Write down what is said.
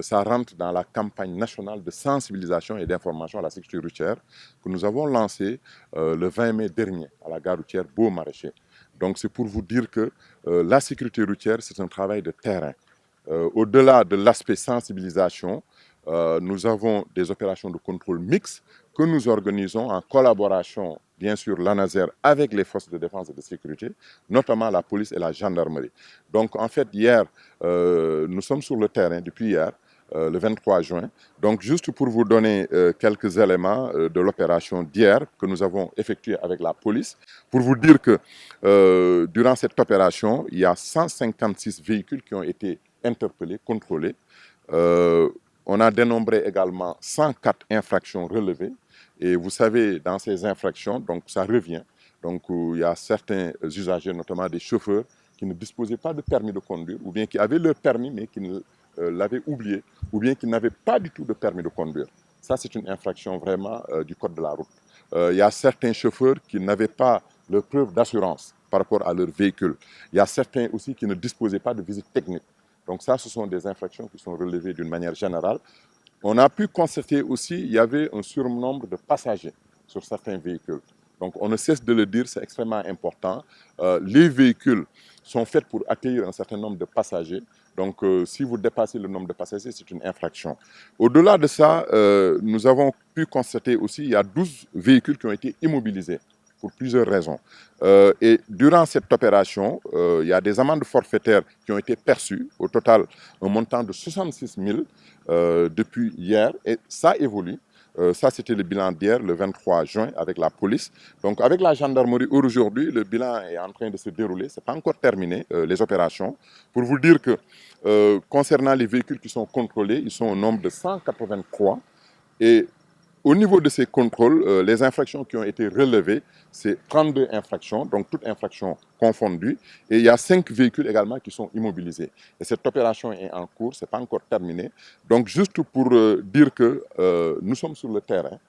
ça rentre dans la campagne nationale de sensibilisation et d'information à la sécurité routière que nous avons lancée le 20 mai dernier à la gare routière Beau-Maraîcher. Donc c'est pour vous dire que la sécurité routière, c'est un travail de terrain. Au-delà de l'aspect sensibilisation, nous avons des opérations de contrôle mixtes que nous organisons en collaboration, bien sûr, l'ANASER avec les forces de défense et de sécurité, notamment la police et la gendarmerie. Donc, en fait, hier, nous sommes sur le terrain depuis hier, le 23 juin. Donc, juste pour vous donner quelques éléments de l'opération d'hier que nous avons effectuée avec la police, pour vous dire que durant cette opération, il y a 156 véhicules qui ont été interpellés, contrôlés. Euh, on a dénombré également 104 infractions relevées. Et vous savez, dans ces infractions, donc ça revient. Donc il y a certains usagers, notamment des chauffeurs, qui ne disposaient pas de permis de conduire, ou bien qui avaient leur permis, mais qui l'avaient oublié, ou bien qui n'avaient pas du tout de permis de conduire. Ça, c'est une infraction vraiment du code de la route. Il y a certains chauffeurs qui n'avaient pas leur preuve d'assurance par rapport à leur véhicule. Il y a certains aussi qui ne disposaient pas de visite technique. Donc ça, ce sont des infractions qui sont relevées d'une manière générale. On a pu constater aussi qu'il y avait un surnombre de passagers sur certains véhicules. Donc on ne cesse de le dire, c'est extrêmement important. Les véhicules sont faits pour accueillir un certain nombre de passagers. Donc si vous dépassez le nombre de passagers, c'est une infraction. Au-delà de ça, nous avons pu constater aussi qu'il y a 12 véhicules qui ont été immobilisés pour plusieurs raisons. Et durant cette opération, il y a des amendes forfaitaires qui ont été perçues, au total un montant de 66 000 depuis hier, et ça évolue. Ça, c'était le bilan d'hier, le 23 juin, avec la police. Donc, avec la gendarmerie, aujourd'hui, le bilan est en train de se dérouler. Ce n'est pas encore terminé, les opérations. Pour vous dire que, concernant les véhicules qui sont contrôlés, ils sont au nombre de 183. Et au niveau de ces contrôles, les infractions qui ont été relevées, c'est 32 infractions, donc toutes infractions confondues. Et il y a 5 véhicules également qui sont immobilisés. Et cette opération est en cours, ce n'est pas encore terminé. Donc juste pour dire que nous sommes sur le terrain.